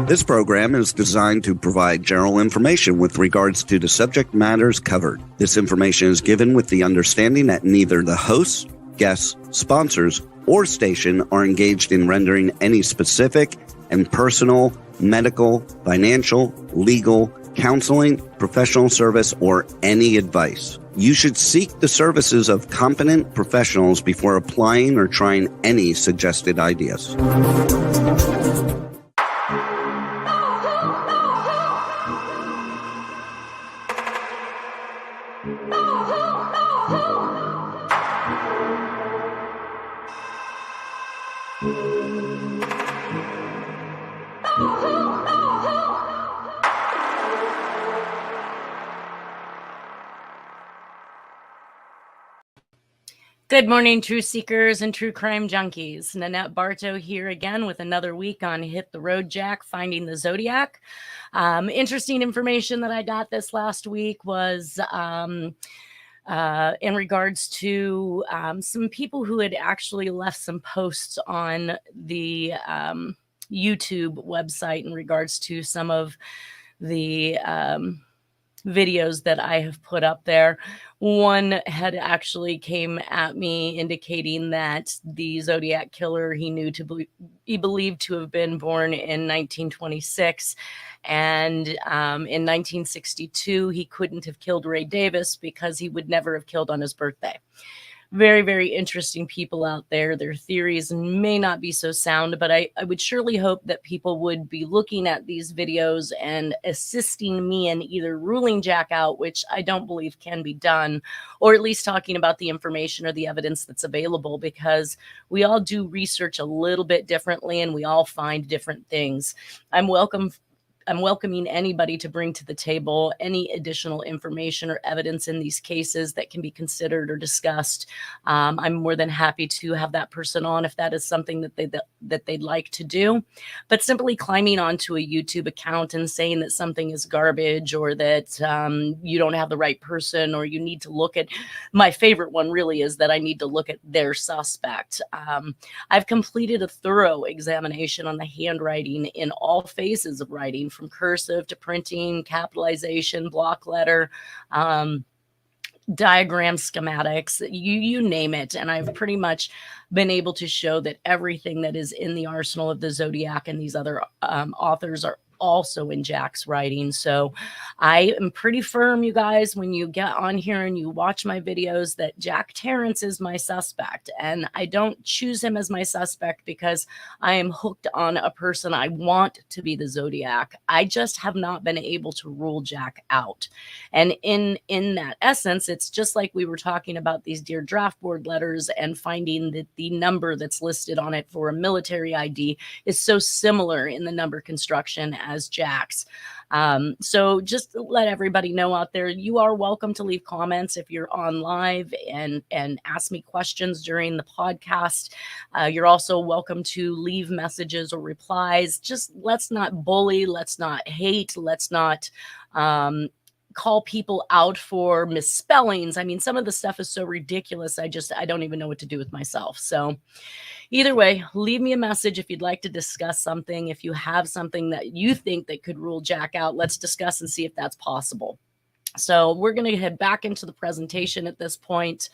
This program is designed to provide general information with regards to the subject matters covered. This information is given with the understanding that neither the hosts, guests, sponsors, or station are engaged in rendering any specific and personal, medical, financial, legal, counseling, professional service, or any advice. You should seek the services of competent professionals before applying or trying any suggested ideas. Good morning, truth seekers and true crime junkies. Nanette Bartow here again with another week on Hit the Road Jack, Finding the Zodiac. Interesting information that I got this last week was in regards to some people who had actually left some posts on the YouTube website in regards to some of the videos that I have put up there. One had actually came at me indicating that the Zodiac Killer he believed to have been born in 1926, and in 1962 he couldn't have killed Ray Davis because he would never have killed on his birthday. Very, very interesting people out there. Their theories may not be so sound, but I would surely hope that people would be looking at these videos and assisting me in either ruling Jack out, which I don't believe can be done, or at least talking about the information or the evidence that's available, because we all do research a little bit differently and we all find different things. I'm welcoming anybody to bring to the table any additional information or evidence in these cases that can be considered or discussed. I'm more than happy to have that person on if that is something that they'd like to do. But simply climbing onto a YouTube account and saying that something is garbage, or that you don't have the right person, or you need to look at, my favorite one really is that I need to look at their suspect. I've completed a thorough examination on the handwriting in all phases of writing, from cursive to printing, capitalization, block letter, diagram schematics, you name it. And I've pretty much been able to show that everything that is in the arsenal of the Zodiac and these other authors are also in Jack's writing. So I am pretty firm, you guys, when you get on here and you watch my videos, that Jack Tarrance is my suspect. And I don't choose him as my suspect because I am hooked on a person I want to be the Zodiac. I just have not been able to rule Jack out. And in that essence, it's just like we were talking about these Dear Draftboard letters and finding that the number that's listed on it for a military ID is so similar in the number construction as Jack's. So just let everybody know out there, you are welcome to leave comments if you're on live and ask me questions during the podcast. You're also welcome to leave messages or replies. Just let's not bully, let's not hate, let's not call people out for misspellings. I mean, some of the stuff is so ridiculous. I don't even know what to do with myself. So either way, leave me a message if you'd like to discuss something. If you have something that you think that could rule Jack out, let's discuss and see if that's possible. So we're going to head back into the presentation at this point.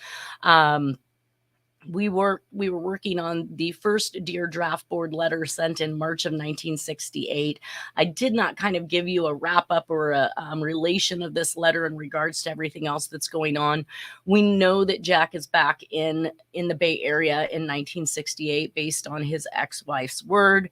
We were working on the first Dear Draftboard letter sent in March of 1968. I did not kind of give you a wrap up or a relation of this letter in regards to everything else that's going on. We know that Jack is back in the Bay Area in 1968 based on his ex-wife's word.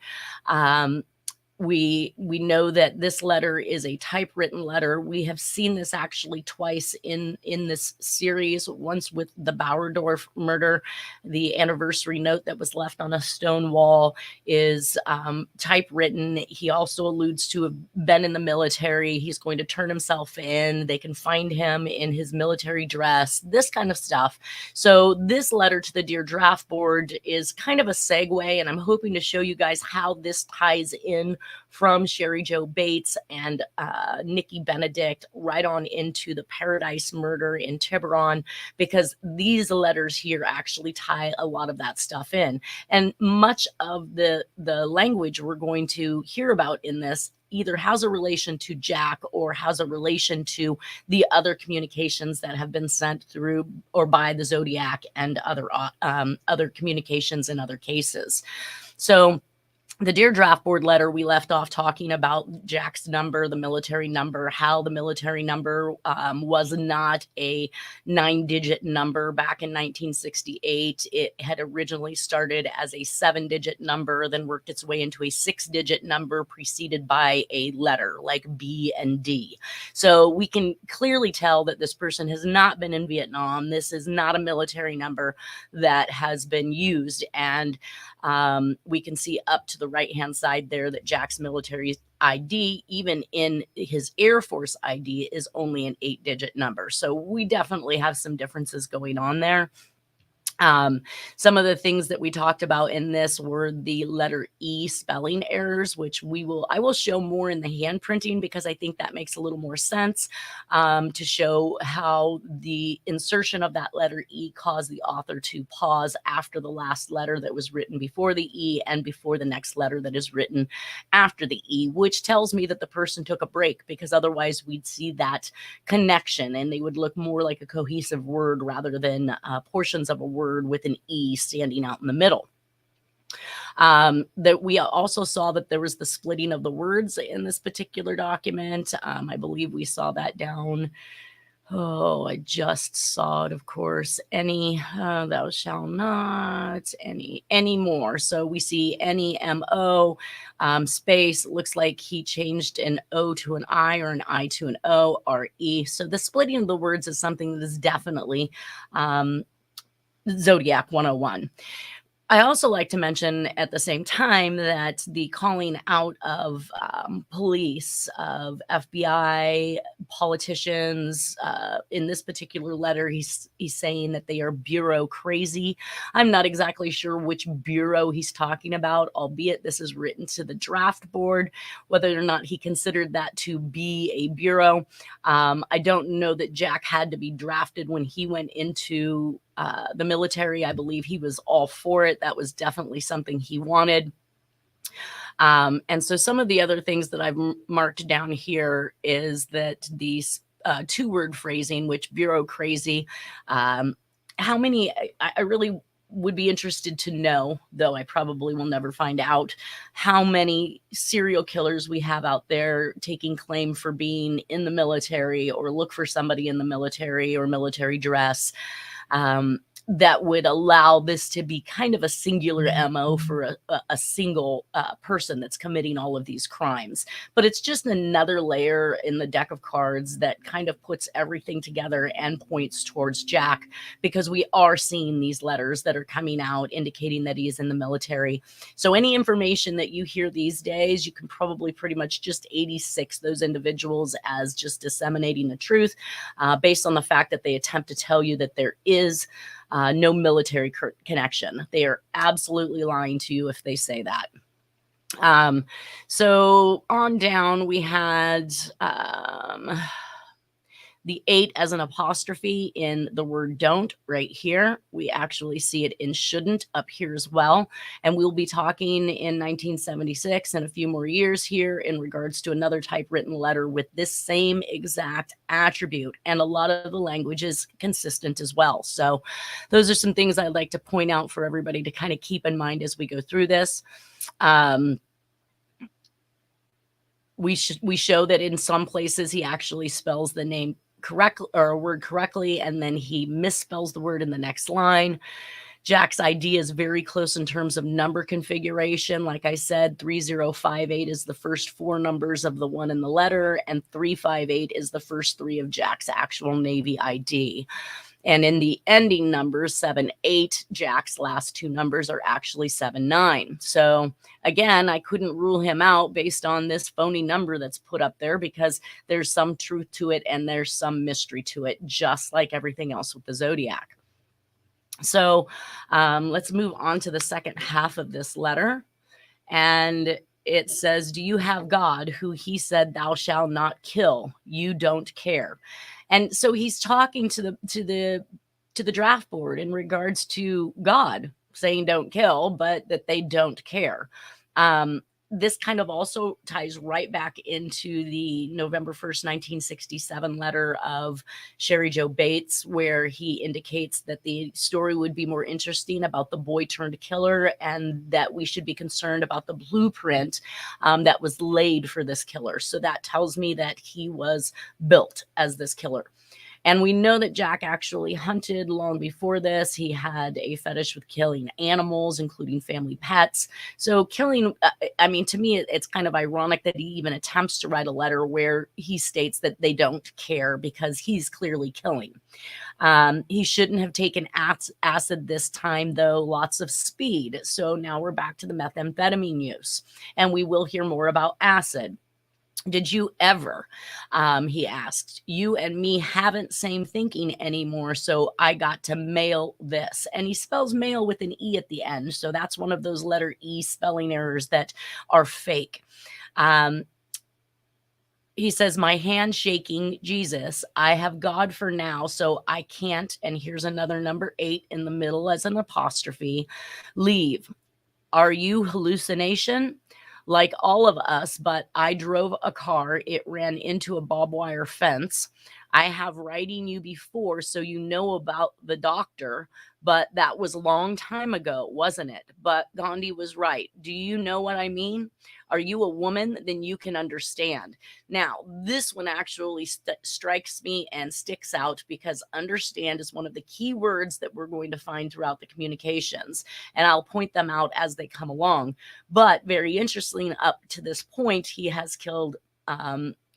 We know that this letter is a typewritten letter. We have seen this actually twice in this series, once with the Bauerdorf murder. The anniversary note that was left on a stone wall is typewritten. He also alludes to have been in the military. He's going to turn himself in. They can find him in his military dress, this kind of stuff. So this letter to the Dear Draftboard is kind of a segue, and I'm hoping to show you guys how this ties in from Sherry Jo Bates and Nikki Benedict right on into the Paradise murder in Tiburon, because these letters here actually tie a lot of that stuff in. And much of the language we're going to hear about in this either has a relation to Jack or has a relation to the other communications that have been sent through or by the Zodiac and other communications in other cases. So the Dear Draftboard letter, we left off talking about Jack's number, the military number, how the military number was not a 9-digit number back in 1968. It had originally started as a 7-digit number, then worked its way into a 6-digit number preceded by a letter like B and D. So we can clearly tell that this person has not been in Vietnam. This is not a military number that has been used. And we can see up to the right-hand side there that Jack's military ID, even in his Air Force ID, is only an 8-digit number. So we definitely have some differences going on there. Some of the things that we talked about in this were the letter E spelling errors, which I will show more in the hand printing, because I think that makes a little more sense to show how the insertion of that letter E caused the author to pause after the last letter that was written before the E and before the next letter that is written after the E, which tells me that the person took a break, because otherwise we'd see that connection and they would look more like a cohesive word rather than portions of a word with an E standing out in the middle. That we also saw that there was the splitting of the words in this particular document. I believe we saw that down. Oh, I just saw it, of course. Any, thou shalt not, any more. So we see any MO space. Looks like he changed an O to an I or an I to an O, RE. So the splitting of the words is something that is definitely Zodiac 101. I also like to mention at the same time that the calling out of police, of FBI, politicians, in this particular letter, he's saying that they are bureaucrazy. I'm not exactly sure which bureau he's talking about, albeit this is written to the draft board. Whether or not he considered that to be a bureau, I don't know that Jack had to be drafted when he went into the military. I believe he was all for it. That was definitely something he wanted. And so some of the other things that I've marked down here is that these 2-word phrasing, which bureaucrazy, how many, I really would be interested to know, though I probably will never find out, how many serial killers we have out there taking claim for being in the military or look for somebody in the military or military dress. That would allow this to be kind of a singular MO for a single person that's committing all of these crimes. But it's just another layer in the deck of cards that kind of puts everything together and points towards Jack, because we are seeing these letters that are coming out indicating that he is in the military. So any information that you hear these days, you can probably pretty much just 86 those individuals as just disseminating the truth, based on the fact that they attempt to tell you that there is no military connection. They are absolutely lying to you if they say that. So on down, we had the 8 as an apostrophe in the word don't right here. We actually see it in shouldn't up here as well. And we'll be talking in 1976 and a few more years here in regards to another typewritten letter with this same exact attribute. And a lot of the language is consistent as well. So those are some things I'd like to point out for everybody to kind of keep in mind as we go through this. We show that in some places he actually spells the name correctly or a word correctly, and then he misspells the word in the next line. Jack's ID is very close in terms of number configuration. Like I said, 3058 is the first 4 numbers of the one in the letter, and 358 is the first 3 of Jack's actual Navy ID. And in the ending numbers, 78, Jack's last 2 numbers are actually 79. So again, I couldn't rule him out based on this phony number that's put up there, because there's some truth to it and there's some mystery to it, just like everything else with the Zodiac. So let's move on to the second half of this letter. And it says, do you have God who he said, thou shalt not kill? You don't care. And so he's talking to the draft board in regards to God saying don't kill, but that they don't care. This kind of also ties right back into the November 1st, 1967 letter of Sherry Joe Bates, where he indicates that the story would be more interesting about the boy turned killer and that we should be concerned about the blueprint that was laid for this killer. So that tells me that he was built as this killer. And we know that Jack actually hunted long before this. He had a fetish with killing animals, including family pets. So killing, I mean, to me, it's kind of ironic that he even attempts to write a letter where he states that they don't care because he's clearly killing. He shouldn't have taken acid this time, though. Lots of speed. So now we're back to the methamphetamine use. And we will hear more about acid. Did you ever, he asked, you and me haven't same thinking anymore, so I got to mail this. And he spells mail with an E at the end, so that's one of those letter E spelling errors that are fake. He says, my hand shaking, Jesus, I have God for now, so I can't, and here's another number 8 in the middle as an apostrophe, leave. Are you hallucination? Like all of us, but I drove a car. It ran into a barbed wire fence. I have writing you before, so you know about the doctor, but that was a long time ago, wasn't it? But Gandhi was right. Do you know what I mean? Are you a woman? Then you can understand. Now, this one actually strikes me and sticks out because understand is one of the key words that we're going to find throughout the communications. And I'll point them out as they come along. But very interesting, up to this point, he has killed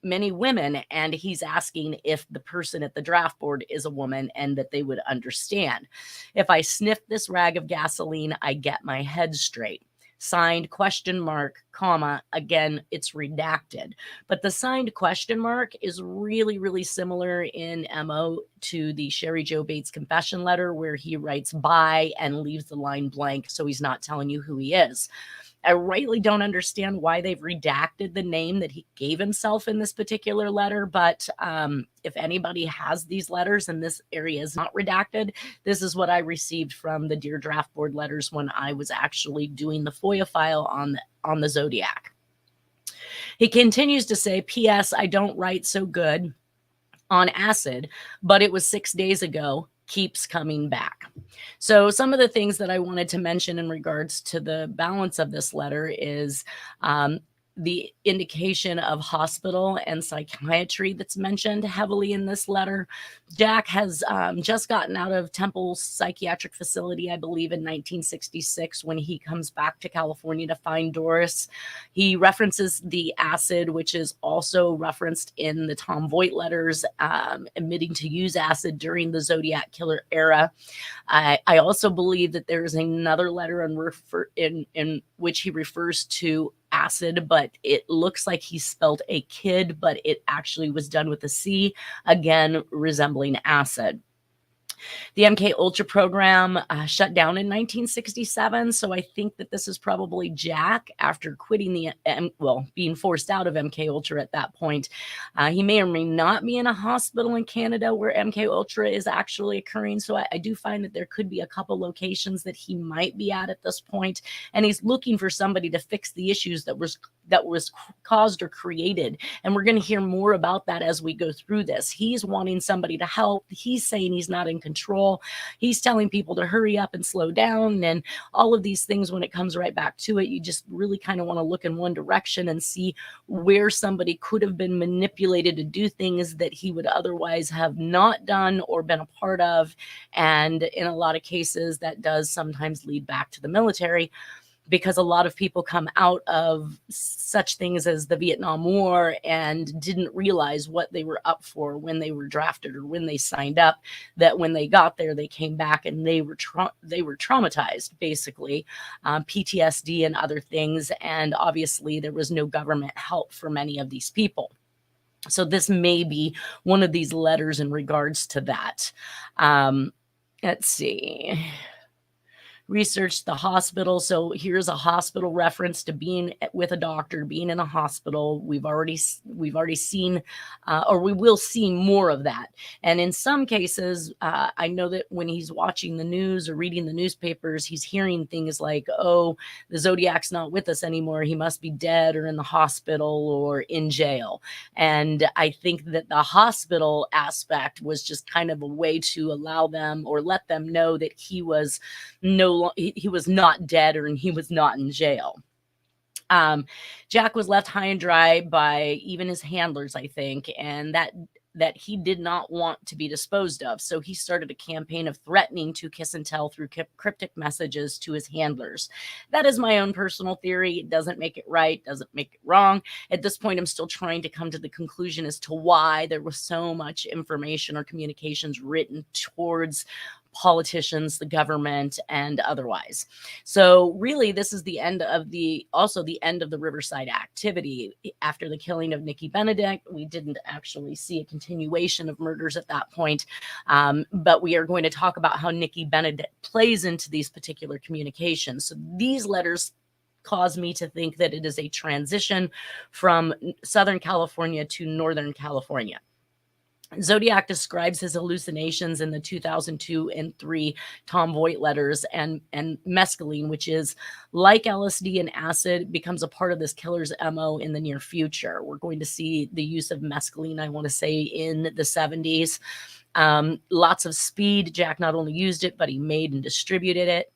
many women, and he's asking if the person at the draft board is a woman and that they would understand. If I sniff this rag of gasoline, I get my head straight. Signed question mark, comma, again, it's redacted. But the signed question mark is really, really similar in MO to the Sherry Joe Bates confession letter where he writes by and leaves the line blank, so he's not telling you who he is. I rightly don't understand why they've redacted the name that he gave himself in this particular letter, but if anybody has these letters and this area is not redacted, this is what I received from the Dear Draft Board letters when I was actually doing the FOIA file on the Zodiac. He continues to say, P.S. I don't write so good on acid, but it was 6 days ago. Keeps coming back. So some of the things that I wanted to mention in regards to the balance of this letter is the indication of hospital and psychiatry that's mentioned heavily in this letter. Jack has just gotten out of Temple Psychiatric Facility, I believe, in 1966 when he comes back to California to find Doris. He references the acid, which is also referenced in the Tom Voigt letters, admitting to use acid during the Zodiac Killer era. I also believe that there is another letter in which he refers to acid, but it looks like he spelled a kid, but it actually was done with a C, again, resembling acid. The MK Ultra program shut down in 1967, so I think that this is probably Jack after quitting being forced out of MK Ultra at that point. He may or may not be in a hospital in Canada where MK Ultra is actually occurring, so I do find that there could be a couple locations that he might be at this point, and he's looking for somebody to fix the issues that was caused or created. And we're going to hear more about that as we go through this. He's wanting somebody to help. He's saying he's not in control. He's telling people to hurry up and slow down and all of these things. When it comes right back to it, you just really kind of want to look in one direction and see where somebody could have been manipulated to do things that he would otherwise have not done or been a part of. And in a lot of cases, that does sometimes lead back to the military, because a lot of people come out of such things as the Vietnam War and didn't realize what they were up for when they were drafted or when they signed up, that when they got there, they came back and they were traumatized, basically, PTSD and other things. And obviously there was no government help for many of these people. So this may be one of these letters in regards to that. Let's see. researched the hospital. So here's a hospital reference to being with a doctor, being in a hospital. We've already seen, or we will see more of that. And in some cases, I know that when he's watching the news or reading the newspapers, he's hearing things like, oh, the Zodiac's not with us anymore. He must be dead or in the hospital or in jail. And I think that the hospital aspect was just kind of a way to allow them or let them know that he was not dead or he was not in jail. Jack was left high and dry by even his handlers, I think, and that he did not want to be disposed of. So he started a campaign of threatening to kiss and tell through cryptic messages to his handlers. That is my own personal theory. It doesn't make it right, doesn't make it wrong. At this point, I'm still trying to come to the conclusion as to why there was so much information or communications written towards politicians, the government, and otherwise. So really, this is the end of the Riverside activity. After the killing of Nikki Benedict, we didn't actually see a continuation of murders at that point. But we are going to talk about how Nikki Benedict plays into these particular communications. So these letters cause me to think that it is a transition from Southern California to Northern California. Zodiac describes his hallucinations in the 2002 and 3 Tom Voigt letters, and mescaline, which is like LSD and acid, becomes a part of this killer's MO in the near future. We're going to see the use of mescaline, I want to say, in the 70s. Lots of speed. Jack not only used it, but he made and distributed it.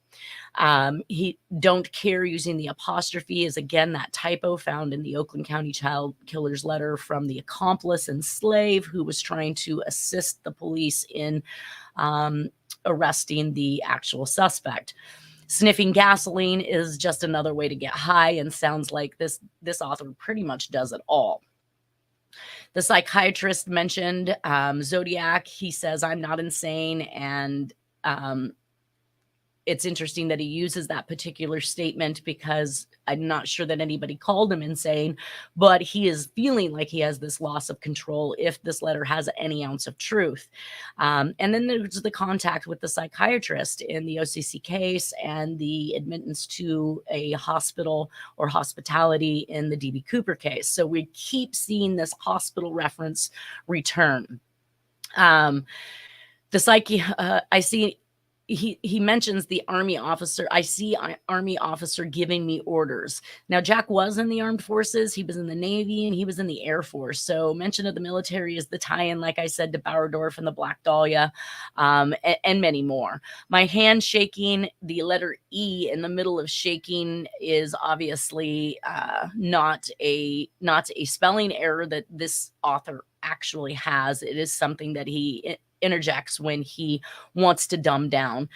He don't care using the apostrophe is again that typo found in the Oakland County child killer's letter from the accomplice and slave who was trying to assist the police in arresting the actual suspect. Sniffing gasoline is just another way to get high, and sounds like this author pretty much does it all. The psychiatrist mentioned Zodiac. He says, I'm not insane, and it's interesting that he uses that particular statement because I'm not sure that anybody called him insane, but he is feeling like he has this loss of control if this letter has any ounce of truth. And then there's the contact with the psychiatrist in the OCC case and the admittance to a hospital or hospitality in the DB Cooper case. So we keep seeing this hospital reference return. The psyche, I see. He mentions the Army officer. I see an Army officer giving me orders. Now, Jack was in the armed forces. He was in the Navy and he was in the Air Force. So mention of the military is the tie-in, like I said, to Bauerdorf and the Black Dahlia, and many more. My hand shaking, the letter E in the middle of shaking is obviously not a spelling error that this author actually has. It is something that he interjects when he wants to dumb down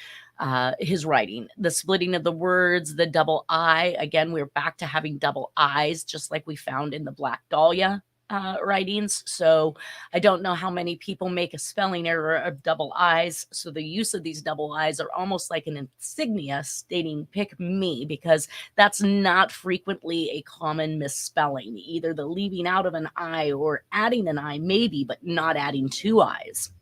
his writing. The splitting of the words, the double I, again, we're back to having double I's, just like we found in the Black Dahlia writings. So I don't know how many people make a spelling error of double I's. So the use of these double I's are almost like an insignia stating pick me, because that's not frequently a common misspelling. Either the leaving out of an I or adding an I maybe, but not adding two I's.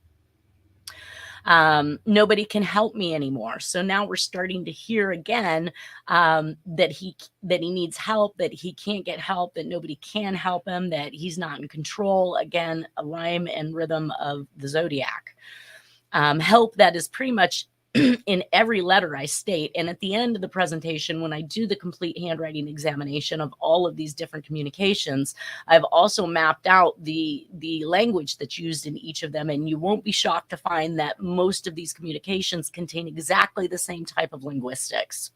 Nobody can help me anymore. So now we're starting to hear again that he needs help, that he can't get help, that nobody can help him, that he's not in control. Again, a rhyme and rhythm of the Zodiac. Help that is pretty much in every letter I state. And at the end of the presentation, when I do the complete handwriting examination of all of these different communications, I've also mapped out the language that's used in each of them. And you won't be shocked to find that most of these communications contain exactly the same type of linguistics.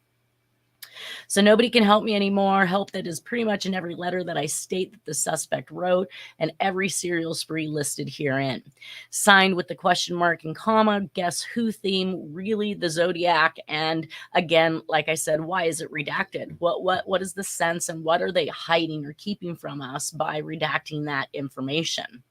So nobody can help me anymore. Help that is pretty much in every letter that I state that the suspect wrote, and every serial spree listed herein. Signed with the question mark and comma, guess who theme, really the Zodiac. And again, like I said, why is it redacted? What is the sense, and what are they hiding or keeping from us by redacting that information?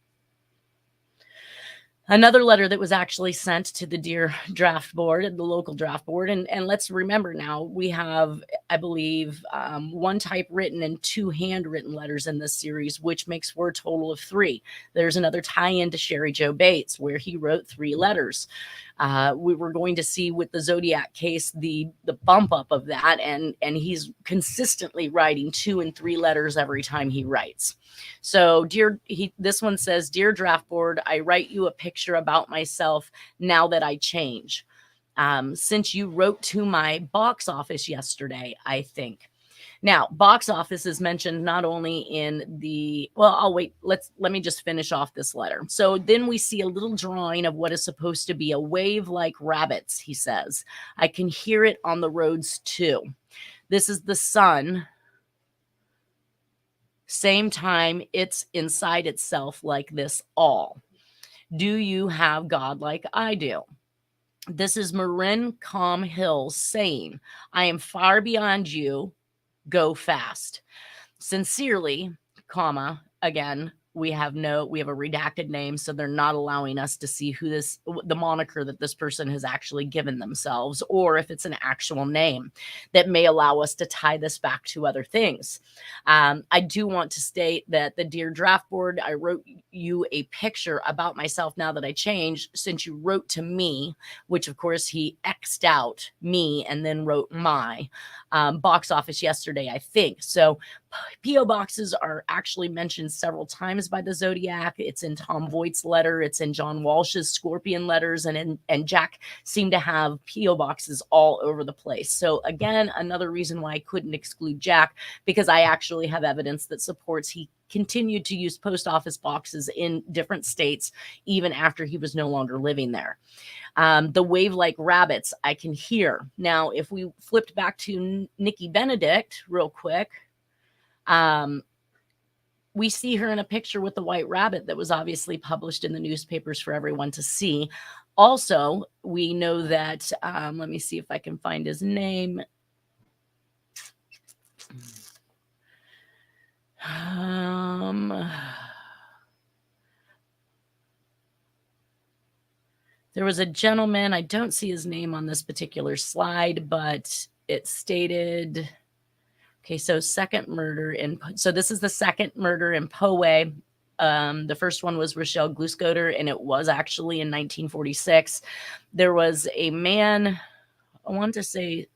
Another letter that was actually sent to the Deer Draft Board, the local draft board. And let's remember now, we have, I believe, one typewritten and 2 handwritten letters in this series, which makes for a total of 3. There's another tie-in to Sherry Joe Bates, where he wrote 3 letters. We were going to see with the Zodiac case the bump up of that, and he's consistently writing 2 and 3 letters every time he writes. So this one says, "Dear Draft Board, I write you a picture about myself now that I change. Since you wrote to my box office yesterday, I think." Now, box office is mentioned not only in the, well, I'll wait. Let me just finish off this letter. So then we see a little drawing of what is supposed to be a wave like rabbits, he says. "I can hear it on the roads too. This is the sun. Same time, it's inside itself like this all. Do you have God like I do? This is Marin Calm Hills saying, I am far beyond you. Go fast. Sincerely, comma, again, we have a redacted name, so they're not allowing us to see the moniker that this person has actually given themselves, or if it's an actual name that may allow us to tie this back to other things. I do want to state that the Dear Draft Board, I wrote you a picture about myself now that I changed, since you wrote to me, which of course he X'd out me and then wrote my box office yesterday, I think. So P.O. boxes are actually mentioned several times by the Zodiac. It's in Tom Voigt's letter. It's in John Walsh's Scorpion letters. And Jack seemed to have P.O. boxes all over the place. So again, another reason why I couldn't exclude Jack, because I actually have evidence that supports he continued to use post office boxes in different states, even after he was no longer living there. The wave like rabbits, I can hear. Now, if we flipped back to Nikki Benedict real quick, we see her in a picture with the white rabbit that was obviously published in the newspapers for everyone to see. Also, we know that, let me see if I can find his name. There was a gentleman, I don't see his name on this particular slide, but it stated, okay, so second murder so this is the second murder in Poway. The first one was Rochelle Gluscoder, and it was actually in 1946. There was a man, I want to say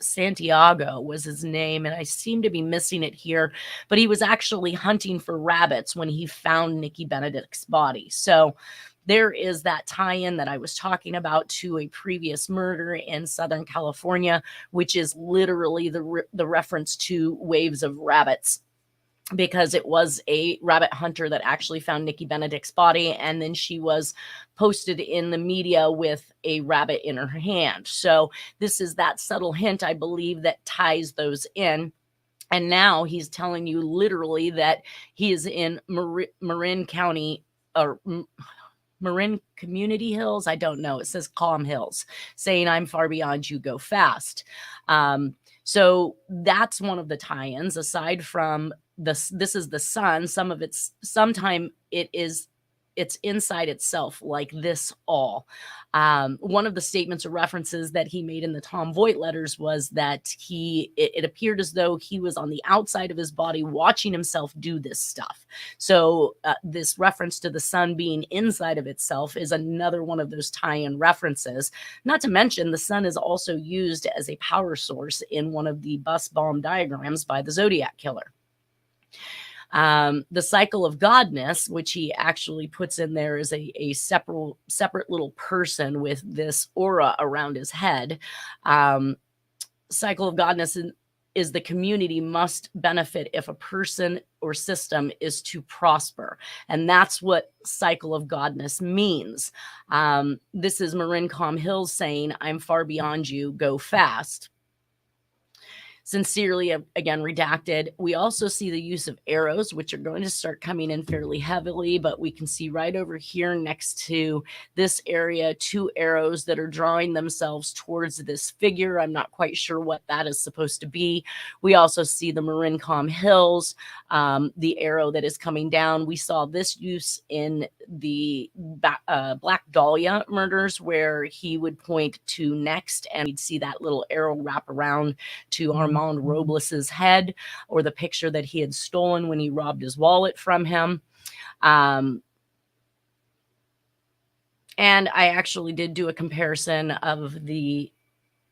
Santiago was his name, and I seem to be missing it here, but he was actually hunting for rabbits when he found Nikki Benedict's body. So there is that tie-in that I was talking about to a previous murder in Southern California, which is literally the reference to waves of rabbits, because it was a rabbit hunter that actually found Nikki Benedict's body, and then she was posted in the media with a rabbit in her hand. So this is that subtle hint, I believe, that ties those in. And now he's telling you literally that he is in Marin County, or Marin Community Hills. I don't know. It says Calm Hills, saying I'm far beyond you, go fast. So that's one of the tie-ins, aside from this is the sun. Sometime it's inside itself like this all. One of the statements or references that he made in the Tom Voight letters was that it appeared as though he was on the outside of his body watching himself do this stuff. So this reference to the sun being inside of itself is another one of those tie-in references. Not to mention, the sun is also used as a power source in one of the bus bomb diagrams by the Zodiac Killer. The cycle of godness, which he actually puts in there, is a separate little person with this aura around his head. Cycle of godness is the community must benefit if a person or system is to prosper. And that's what cycle of godness means. This is Marin Calm Hills saying, I'm far beyond you, go fast. Sincerely, again, redacted. We also see the use of arrows, which are going to start coming in fairly heavily, but we can see right over here next to this area, 2 arrows that are drawing themselves towards this figure. I'm not quite sure what that is supposed to be. We also see the Marincom Hills, the arrow that is coming down. We saw this use in the Black Dahlia murders, where he would point to next and we'd see that little arrow wrap around to Armand Robles's head, or the picture that he had stolen when he robbed his wallet from him. And I actually did do a comparison of the,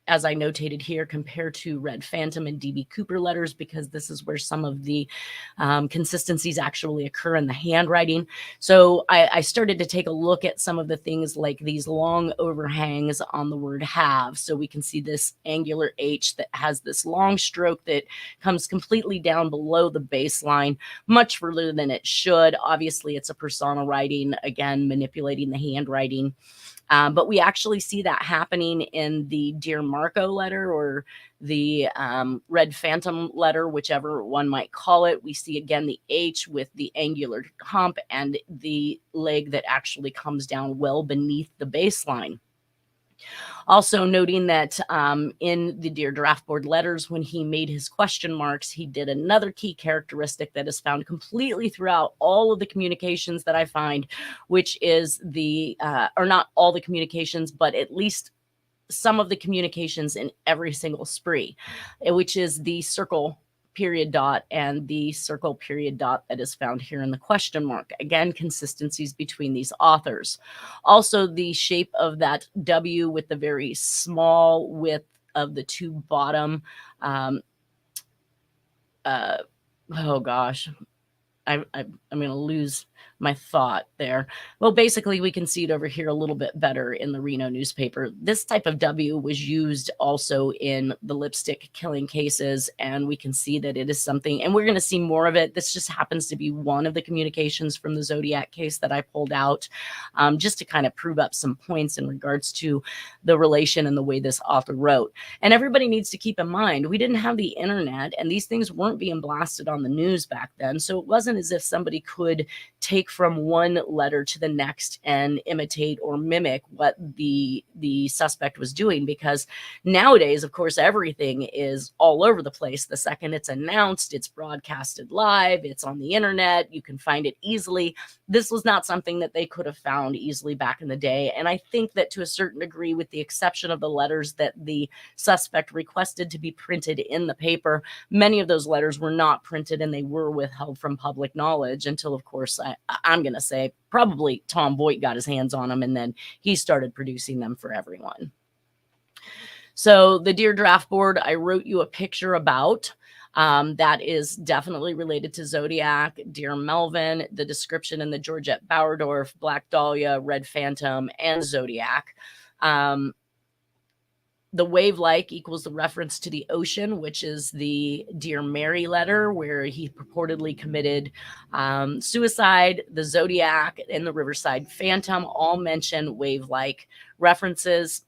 as I notated here, compared to Red Phantom and DB Cooper letters, because this is where some of the consistencies actually occur in the handwriting. So I started to take a look at some of the things like these long overhangs on the word have. So we can see this angular H that has this long stroke that comes completely down below the baseline, much further than it should. Obviously, it's a persona writing, again, manipulating the handwriting. But we actually see that happening in the Dear Marco letter, or the Red Phantom letter, whichever one might call it. We see again the H with the angular hump and the leg that actually comes down well beneath the baseline. Also noting that in the Dear Draftboard letters, when he made his question marks, he did another key characteristic that is found completely throughout all of the communications that I find, which is the, or not all the communications, but at least some of the communications in every single spree, which is the circle period dot and the circle period dot that is found here in the question mark. Again, consistencies between these authors. Also, the shape of that W with the very small width of the 2 bottom. Oh gosh, I'm going to lose my thought there. Well, basically, we can see it over here a little bit better in the Reno newspaper. This type of W was used also in the lipstick killing cases, and we can see that it is something, and we're going to see more of it. This just happens to be one of the communications from the Zodiac case that I pulled out, just to kind of prove up some points in regards to the relation and the way this author wrote. And everybody needs to keep in mind, we didn't have the internet, and these things weren't being blasted on the news back then, so it wasn't as if somebody could take from one letter to the next and imitate or mimic what the suspect was doing, because nowadays, of course, everything is all over the place. The second it's announced, it's broadcasted live, it's on the internet, you can find it easily. This was not something that they could have found easily back in the day, and I think that to a certain degree, with the exception of the letters that the suspect requested to be printed in the paper, many of those letters were not printed and they were withheld from public knowledge until, of course, I'm going to say probably Tom Voigt got his hands on them, and then he started producing them for everyone. So the Dear Draftboard, I wrote you a picture about. That is definitely related to Zodiac, Dear Melvin, the description in the Georgette Bauerdorf, Black Dahlia, Red Phantom, and Zodiac. The wave-like equals the reference to the ocean, which is the Dear Mary letter, where he purportedly committed suicide. The Zodiac and the Riverside Phantom all mention wave-like references.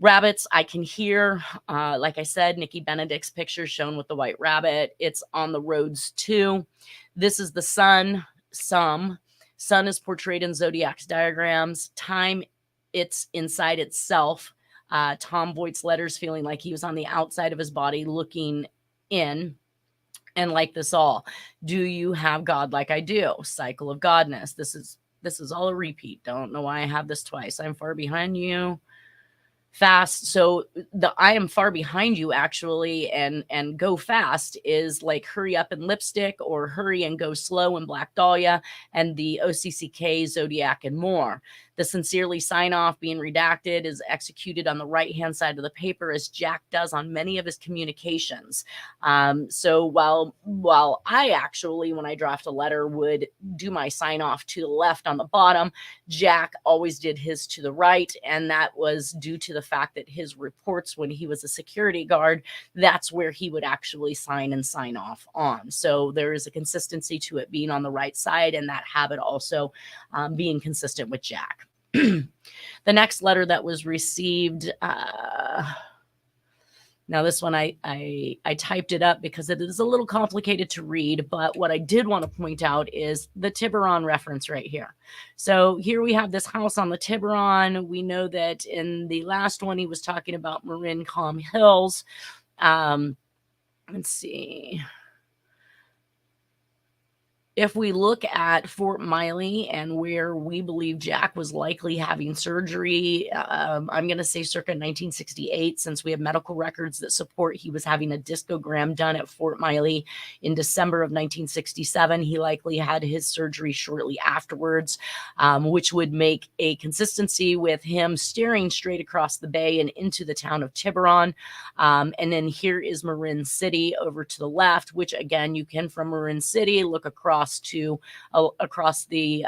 Rabbits, I can hear, like I said, Nikki Benedict's picture shown with the white rabbit. It's on the roads too. This is the sun. Sun is portrayed in Zodiac's diagrams. Time, it's inside itself. Tom Voigt's letters feeling like he was on the outside of his body looking in. And like this all, do you have God like I do? Cycle of Godness. This is all a repeat. Don't know why I have this twice. I'm far behind you. Fast. So the I am far behind you actually, and go fast is like hurry up in Lipstick, or hurry and go slow in Black Dahlia, and the OCCK, Zodiac, and more. The sincerely sign off being redacted is executed on the right hand side of the paper, as Jack does on many of his communications. So while I actually, when I draft a letter, would do my sign off to the left on the bottom, Jack always did his to the right, and that was due to the fact that his reports when he was a security guard, that's where he would actually sign and sign off on. So there is a consistency to it being on the right side, and that habit also being consistent with Jack. The next letter that was received, Now, this one, I typed it up because it is a little complicated to read, but what I did want to point out is the Tiburon reference right here. So here we have this house on the Tiburon. We know that in the last one, he was talking about Marin Calm Hills. Let's see. If we look at Fort Miley and where we believe Jack was likely having surgery, I'm going to say circa 1968, since we have medical records that support he was having a discogram done at Fort Miley in December of 1967. He likely had his surgery shortly afterwards, which would make a consistency with him staring straight across the bay and into the town of Tiburon. And then here is Marin City over to the left, which again, you can from Marin City look across the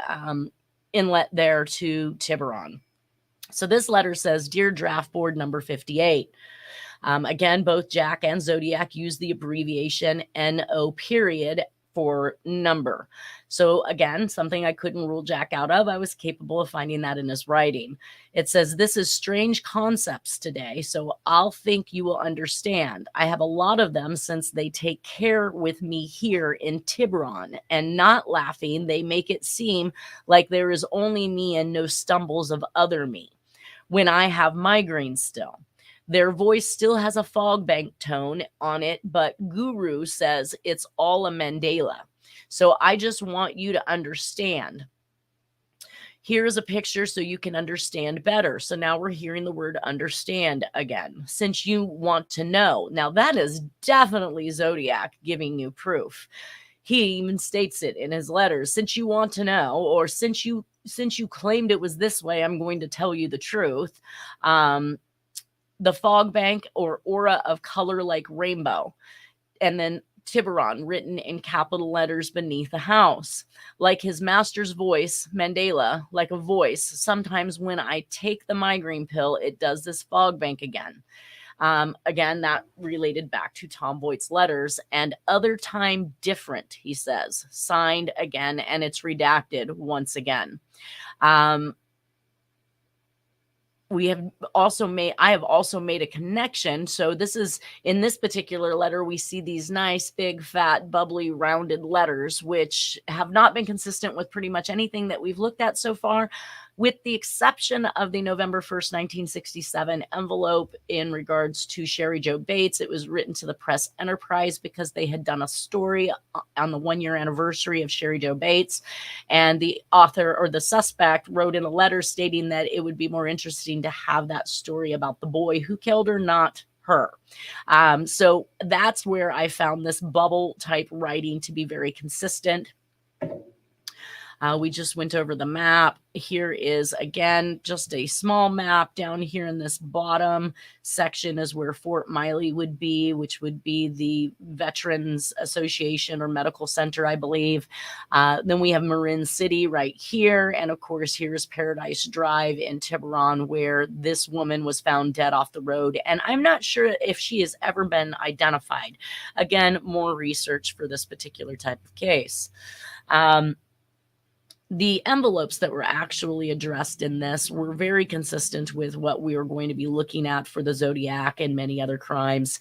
inlet there to Tiburon. So this letter says, "Dear Draftboard number 58." Again, both Jack and Zodiac use the abbreviation NO period for number. So again, something I couldn't rule Jack out of. I was capable of finding that in his writing. It says, "This is strange concepts today, so I'll think you will understand. I have a lot of them since they take care with me here in Tiburon, and not laughing, they make it seem like there is only me and no stumbles of other me when I have migraines still. Their voice still has a fog bank tone on it, but Guru says it's all a Mandela. So I just want you to understand. Here is a picture so you can understand better." So now we're hearing the word understand again. "Since you want to know." Now that is definitely Zodiac giving you proof. He even states it in his letters. "Since you want to know," or since you claimed it was this way, I'm going to tell you the truth. The fog bank or aura of color like rainbow. And then Tiburon written in capital letters beneath the house. "Like his master's voice, Mandela, like a voice. Sometimes when I take the migraine pill, it does this fog bank again." Again, that related back to Tom Voigt's letters. "And other time different," he says. Signed again, and it's redacted once again. I have also made a connection. So this is, in this particular letter, we see these nice, big, fat, bubbly, rounded letters, which have not been consistent with pretty much anything that we've looked at so far, with the exception of the November 1st, 1967 envelope in regards to Sherry Jo Bates. It was written to the Press Enterprise because they had done a story on the 1-year anniversary of Sherry Jo Bates. And the author, or the suspect, wrote in a letter stating that it would be more interesting to have that story about the boy who killed her, not her. So that's where I found this bubble type writing to be very consistent. We just went over the map. Here is, again, just a small map. Down here in this bottom section is where Fort Miley would be, which would be the Veterans Association or Medical Center, I believe. Then we have Marin City right here. And of course, here's Paradise Drive in Tiburon, where this woman was found dead off the road. And I'm not sure if she has ever been identified. Again, more research for this particular type of case. The envelopes that were actually addressed in this were very consistent with what we were going to be looking at for the Zodiac and many other crimes.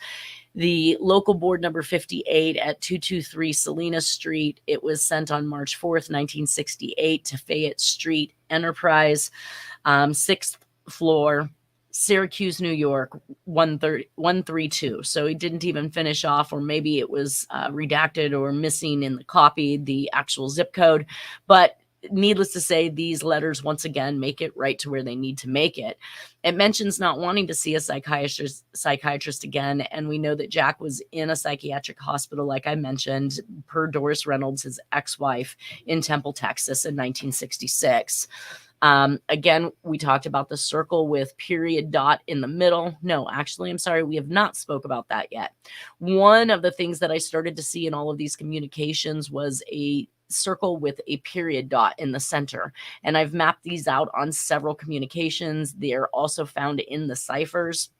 The local board number 58 at 223 Salinas Street, it was sent on March 4th, 1968 to Fayette Street Enterprise, 6th floor, Syracuse, New York, 132. So he didn't even finish off, or maybe it was redacted or missing in the copy, the actual zip code. But needless to say, these letters once again make it right to where they need to make it. It mentions not wanting to see a psychiatrist again, and we know that Jack was in a psychiatric hospital, like I mentioned, per Doris Reynolds, his ex-wife, in Temple, Texas in 1966. Again, we talked about the circle with period dot in the middle. No, actually, I'm sorry, we have not spoke about that yet. One of the things that I started to see in all of these communications was a circle with a period dot in the center. And I've mapped these out on several communications. They're also found in the ciphers.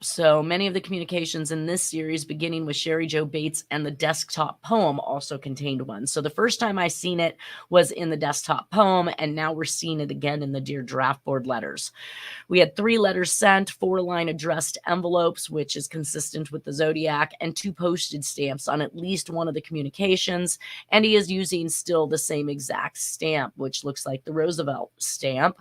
So many of the communications in this series, beginning with Sherry Jo Bates and the desktop poem, also contained one. So the first time I seen it was in the desktop poem, and now we're seeing it again in the Dear Draftboard letters. We had 3 letters sent, 4-line addressed envelopes, which is consistent with the Zodiac, and 2 postage stamps on at least one of the communications. And he is using still the same exact stamp, which looks like the Roosevelt stamp.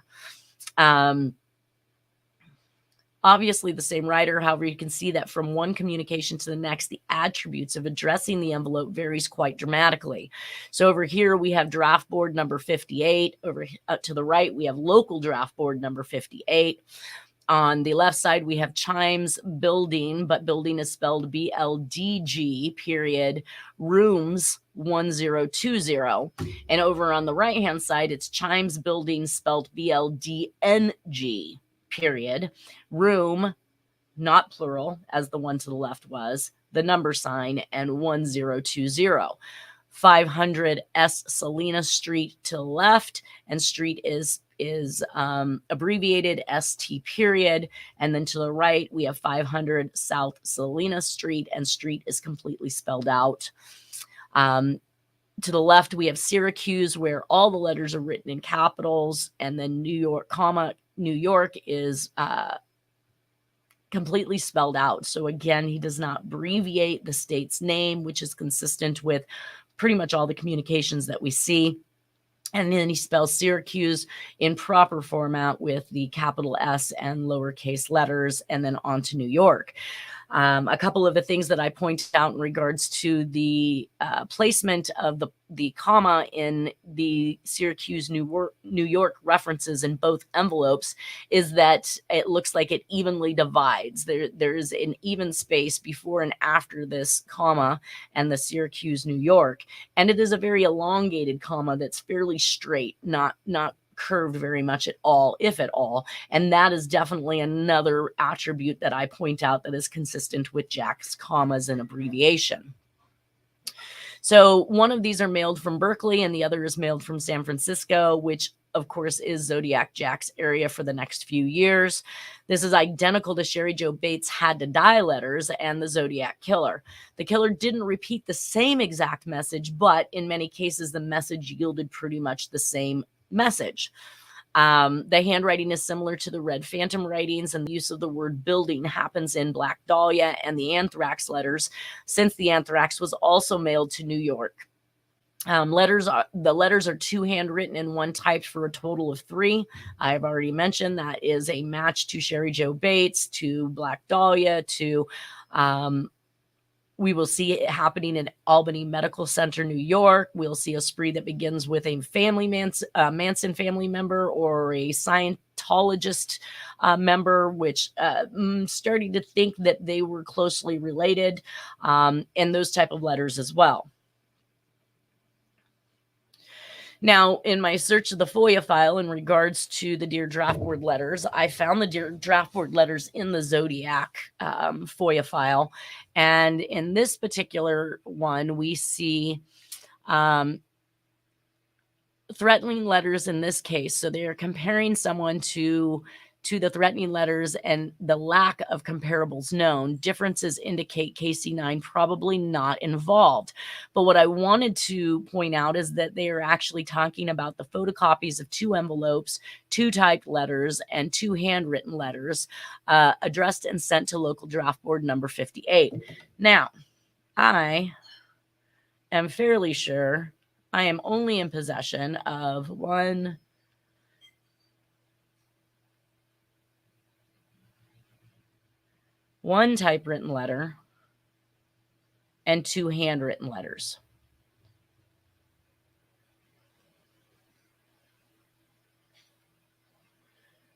Obviously the same writer. However, you can see that from one communication to the next, the attributes of addressing the envelope varies quite dramatically. So over here, we have Draftboard number 58. Over to the right, we have local Draftboard number 58. On the left side, we have Chimes Building, but building is spelled BLDG, period, rooms 1020. And over on the right-hand side, it's Chimes Building spelled BLDNG, period, room, not plural, as the one to the left was, the number sign, and 1020. 500 S Salina Street to the left, and street is abbreviated ST, period. And then to the right, we have 500 South Salina Street, and street is completely spelled out. To the left, we have Syracuse, where all the letters are written in capitals, and then New York, comma, New York is completely spelled out. So again, he does not abbreviate the state's name, which is consistent with pretty much all the communications that we see. And then he spells Syracuse in proper format with the capital S and lowercase letters, and then on to New York. A couple of the things that I pointed out in regards to the placement of the comma in the Syracuse, New York references in both envelopes is that it looks like it evenly divides. There is an even space before and after this comma and the Syracuse, New York. And it is a very elongated comma that's fairly straight, not curved very much at all, if at all. And that is definitely another attribute that I point out that is consistent with Jack's commas and abbreviation. So one of these are mailed from Berkeley and the other is mailed from San Francisco, which of course is Zodiac Jack's area for the next few years. This is identical to Sherry Jo Bates' Had to Die letters and the Zodiac Killer. The killer didn't repeat the same exact message, but in many cases, the message yielded pretty much the same message. The handwriting is similar to the Red Phantom writings, and the use of the word building happens in Black Dahlia and the Anthrax letters, since the Anthrax was also mailed to New York. The letters are 2 handwritten and 1 typed for a total of 3. I've already mentioned that is a match to Sherry Jo Bates, to Black Dahlia, to we will see it happening in Albany Medical Center, New York. We'll see a spree that begins with a Manson family member or a Scientologist member, which starting to think that they were closely related, and those type of letters as well. Now, in my search of the FOIA file in regards to the Dear Draftboard letters, I found the Dear Draftboard letters in the Zodiac FOIA file. And in this particular one, we see threatening letters in this case. So they are comparing someone to the threatening letters and the lack of comparables known. Differences indicate KC9 probably not involved. But what I wanted to point out is that they are actually talking about the photocopies of 2 envelopes, 2 typed letters, and 2 handwritten letters addressed and sent to local Draftboard number 58. Now, I am fairly sure I am only in possession of one typewritten letter and 2 handwritten letters.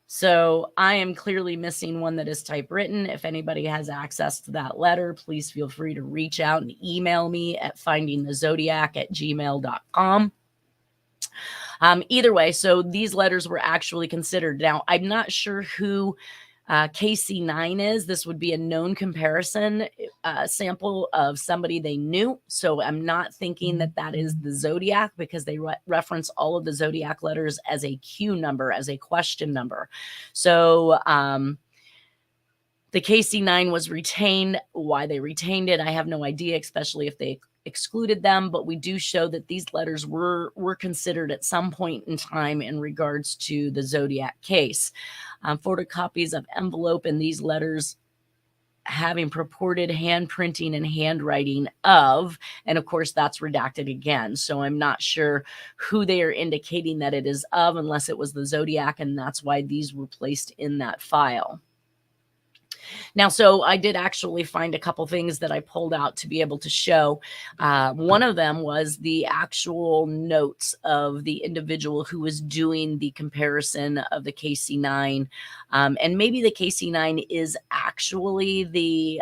So I am clearly missing one that is typewritten. If anybody has access to that letter, please feel free to reach out and email me at findingthezodiac@gmail.com. Either way, so these letters were actually considered. Now, I'm not sure who KC9 is. This would be a known comparison sample of somebody they knew. So I'm not thinking that that is the Zodiac, because they reference all of the Zodiac letters as a Q number, as a question number. So The KC9 was retained. Why they retained it, I have no idea, especially if they excluded them, but we do show that these letters were considered at some point in time in regards to the Zodiac case. Photocopies of envelope and these letters having purported handprinting and handwriting of, and of course that's redacted again. So I'm not sure who they are indicating that it is of, unless it was the Zodiac, and that's why these were placed in that file. Now, so I did actually find a couple things that I pulled out to be able to show. One of them was the actual notes of the individual who was doing the comparison of the KC9. And maybe the KC9 is actually the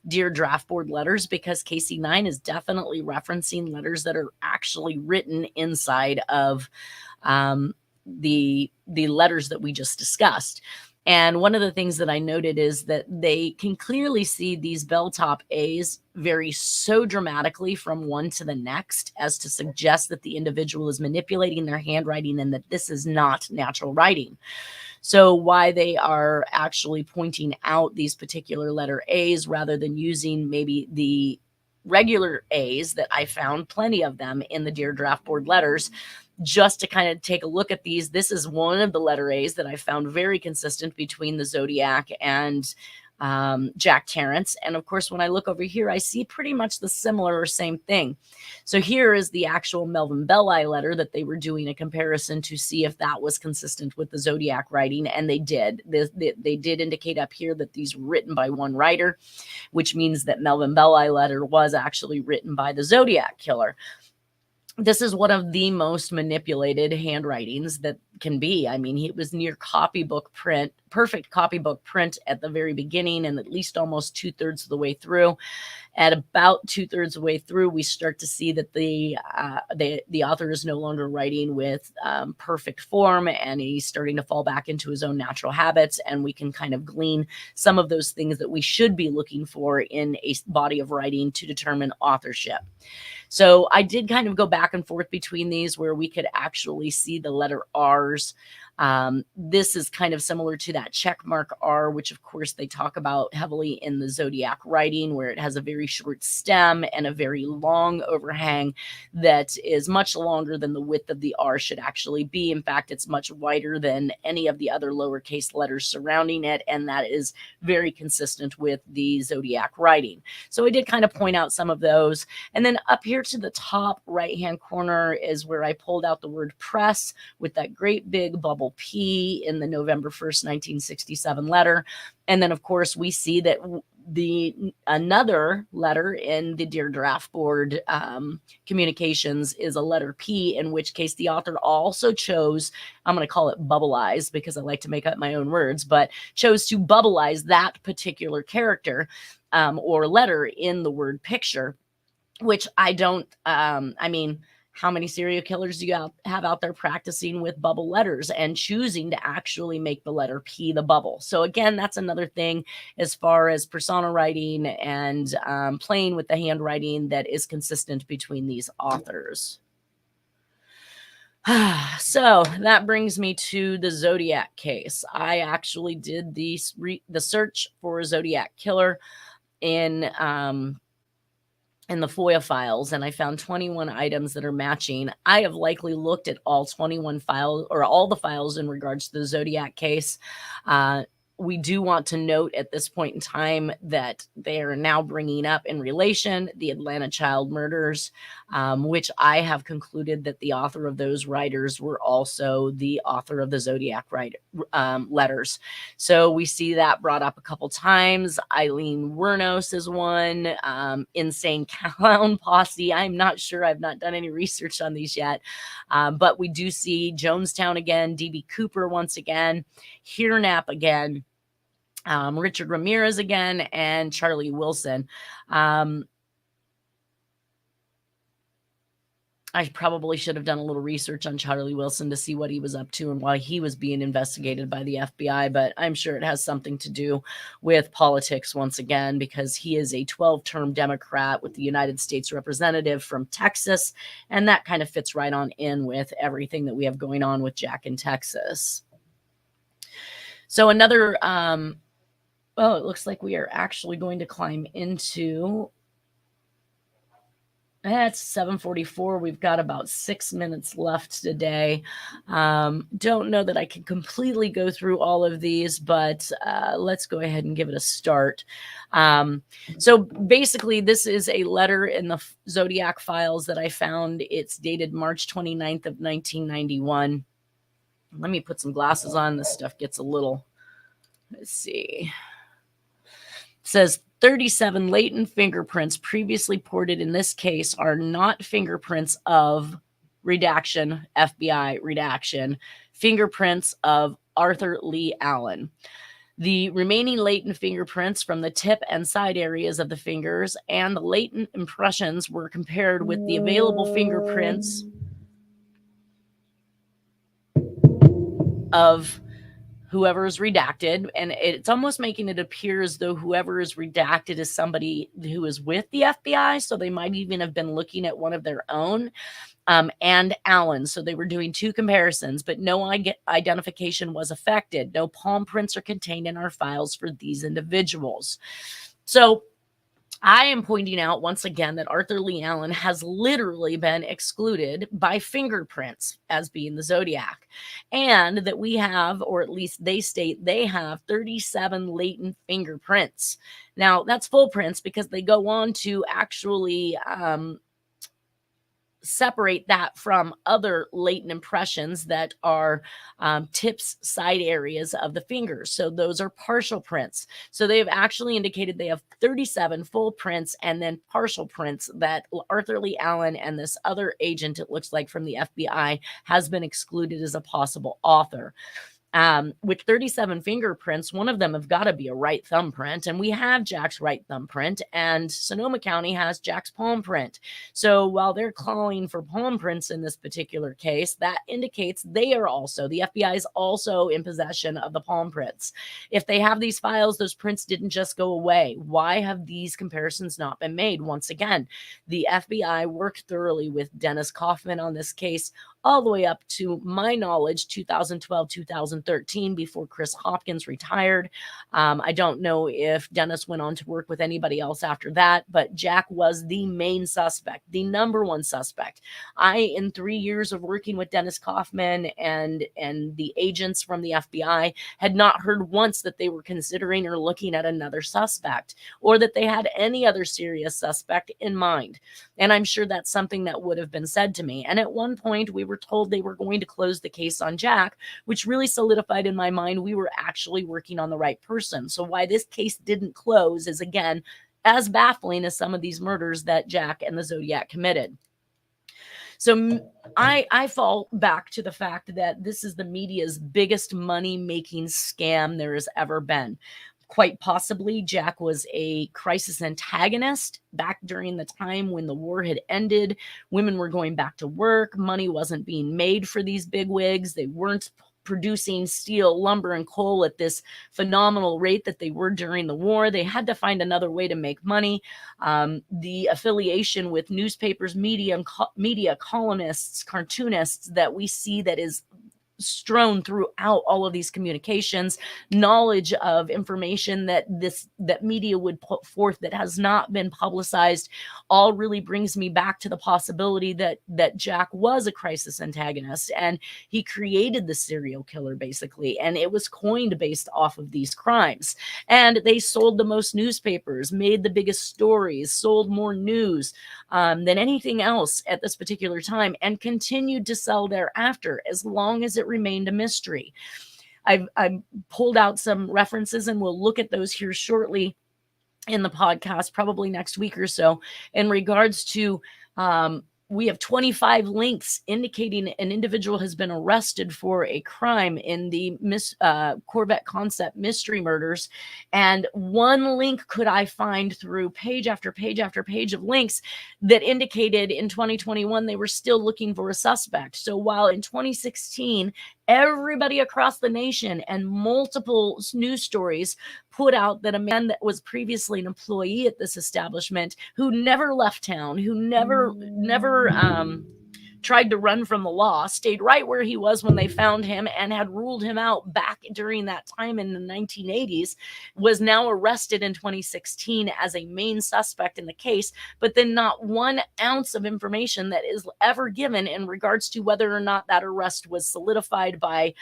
Dear Draftboard letters, because KC9 is definitely referencing letters that are actually written inside of the letters that we just discussed. And one of the things that I noted is that they can clearly see these bell top A's vary so dramatically from one to the next as to suggest that the individual is manipulating their handwriting and that this is not natural writing. So why they are actually pointing out these particular letter A's rather than using maybe the regular A's that I found plenty of them in the Dear Draftboard letters, just to kind of take a look at these. This is one of the letter A's that I found very consistent between the Zodiac and Jack Tarrance. And of course, when I look over here, I see pretty much the similar or same thing. So here is the actual Melvin Belli letter that they were doing a comparison to see if that was consistent with the Zodiac writing. And they did. They did indicate up here that these were written by one writer, which means that Melvin Belli letter was actually written by the Zodiac Killer. This is one of the most manipulated handwritings that can be. I mean, it was near copybook print, perfect copybook print at the very beginning, and at least almost 2/3 of the way through. At about 2/3 of the way through, we start to see that the author is no longer writing with perfect form, and he's starting to fall back into his own natural habits. And we can kind of glean some of those things that we should be looking for in a body of writing to determine authorship. So I did kind of go back and forth between these where we could actually see the letter R's. This is kind of similar to that check mark R, which of course they talk about heavily in the Zodiac writing, where it has a very short stem and a very long overhang that is much longer than the width of the R should actually be. In fact, it's much wider than any of the other lowercase letters surrounding it, and that is very consistent with the Zodiac writing. So I did kind of point out some of those. And then up here to the top right-hand corner is where I pulled out the word press with that great big bubble P in the November 1st, 1967 letter. And then, of course, we see that another letter in the Dear Draftboard communications is a letter P, in which case the author also chose, I'm going to call it bubbleize because I like to make up my own words, but chose to bubbleize that particular character or letter in the word picture, which I don't, I mean, how many serial killers do you have out there practicing with bubble letters and choosing to actually make the letter P the bubble? So again, that's another thing as far as persona writing and playing with the handwriting that is consistent between these authors. So that brings me to the Zodiac case. I actually did the search for Zodiac Killer in the FOIA files, and I found 21 items that are matching. I have likely looked at all 21 files or all the files in regards to the Zodiac case. We do want to note at this point in time that they are now bringing up in relation the Atlanta child murders, which I have concluded that the author of those writers were also the author of the Zodiac letters. So we see that brought up a couple times. Eileen Wuornos is one. Insane Clown Posse. I'm not sure. I've not done any research on these yet. But we do see Jonestown again, D.B. Cooper once again, Hirnap again, Richard Ramirez again, and Charlie Wilson. I probably should have done a little research on Charlie Wilson to see what he was up to and why he was being investigated by the FBI, but I'm sure it has something to do with politics once again, because he is a 12-term Democrat with the United States representative from Texas, and that kind of fits right on in with everything that we have going on with Jack in Texas. So another Oh, it looks like we are actually going to climb into... It's 7:44. We've got about 6 minutes left today. Don't know that I can completely go through all of these, but let's go ahead and give it a start. So basically, this is a letter in the Zodiac files that I found. It's dated March 29th of 1991. Let me put some glasses on. This stuff gets a little... Let's see. It says 37 latent fingerprints previously ported in this case are not fingerprints of redaction, FBI redaction, fingerprints of Arthur Lee Allen. The remaining latent fingerprints from the tip and side areas of the fingers and the latent impressions were compared with the available fingerprints of whoever is redacted, and it's almost making it appear as though whoever is redacted is somebody who is with the FBI, so they might even have been looking at one of their own, and Allen. So they were doing two comparisons, but no identification was affected. No palm prints are contained in our files for these individuals. So I am pointing out once again that Arthur Lee Allen has literally been excluded by fingerprints as being the Zodiac, and that we have, or at least they state they have 37 latent fingerprints. Now that's full prints because they go on to actually separate that from other latent impressions that are tips, side areas of the fingers. So those are partial prints. So they have actually indicated they have 37 full prints and then partial prints that Arthur Lee Allen and this other agent, it looks like from the FBI, has been excluded as a possible author. With 37 fingerprints, one of them have got to be a right thumbprint, and we have Jack's right thumbprint, and Sonoma County has Jack's palm print. So while they're calling for palm prints in this particular case, that indicates they are also, the FBI is also in possession of the palm prints. If they have these files, those prints didn't just go away. Why have these comparisons not been made? Once again, the FBI worked thoroughly with Dennis Kaufman on this case, all the way up to my knowledge, 2012, 2013, before Chris Hopkins retired. I don't know if Dennis went on to work with anybody else after that, but Jack was the main suspect, the number one suspect. In 3 years of working with Dennis Kaufman and the agents from the FBI, had not heard once that they were considering or looking at another suspect, or that they had any other serious suspect in mind. And I'm sure that's something that would have been said to me. And at one point, we were told they were going to close the case on Jack, which really solidified in my mind we were actually working on the right person. So why this case didn't close is, again, as baffling as some of these murders that Jack and the Zodiac committed. So I fall back to the fact that this is the media's biggest money-making scam there has ever been. Quite possibly, Jack was a crisis antagonist back during the time when the war had ended. Women were going back to work. Money wasn't being made for these bigwigs. They weren't producing steel, lumber, and coal at this phenomenal rate that they were during the war. They had to find another way to make money. The affiliation with newspapers, media, columnists, cartoonists that we see that is strewn throughout all of these communications, knowledge of information that media would put forth that has not been publicized, all really brings me back to the possibility that Jack was a crisis antagonist, and he created the serial killer basically, and it was coined based off of these crimes. And they sold the most newspapers, made the biggest stories, sold more news than anything else at this particular time, and continued to sell thereafter as long as it remained a mystery. I've pulled out some references, and we'll look at those here shortly in the podcast, probably next week or so, in regards to we have 25 links indicating an individual has been arrested for a crime in the Corvette Concept mystery murders. And one link could I find through page after page after page of links that indicated in 2021 they were still looking for a suspect. So while in 2016, everybody across the nation and multiple news stories put out that a man that was previously an employee at this establishment, who never left town, who never tried to run from the law, stayed right where he was when they found him, and had ruled him out back during that time in the 1980s, was now arrested in 2016 as a main suspect in the case, but then not 1 ounce of information that is ever given in regards to whether or not that arrest was solidified by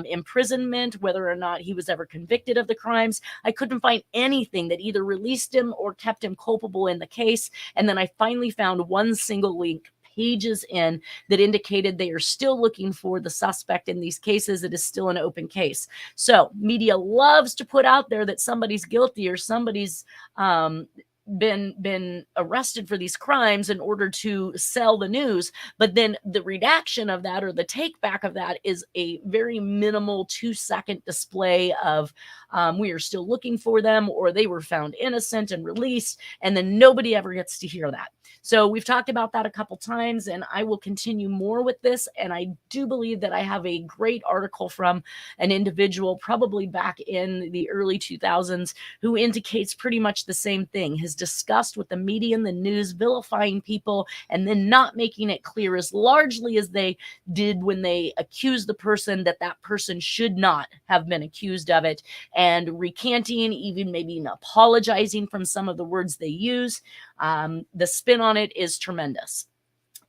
imprisonment, whether or not he was ever convicted of the crimes. I couldn't find anything that either released him or kept him culpable in the case. And then I finally found one single link pages in that indicated they are still looking for the suspect in these cases. It is still an open case. So media loves to put out there that somebody's guilty or somebody's been arrested for these crimes in order to sell the news, but then the redaction of that or the take back of that is a very minimal 2-second display of we are still looking for them, or they were found innocent and released, and then nobody ever gets to hear that. So we've talked about that a couple times, and I will continue more with this. And I do believe that I have a great article from an individual probably back in the early 2000s who indicates pretty much the same thing. His disgust with the media and the news vilifying people and then not making it clear as largely as they did when they accused the person that that person should not have been accused of it, and recanting, even maybe apologizing from some of the words they use. The spin on it is tremendous.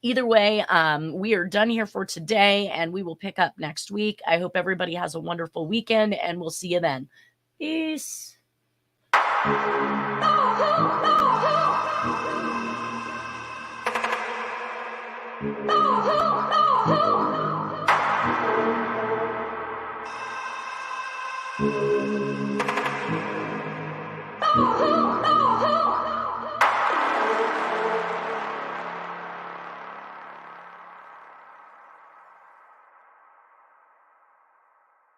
Either way, we are done here for today, and we will pick up next week. I hope everybody has a wonderful weekend, and we'll see you then. Peace.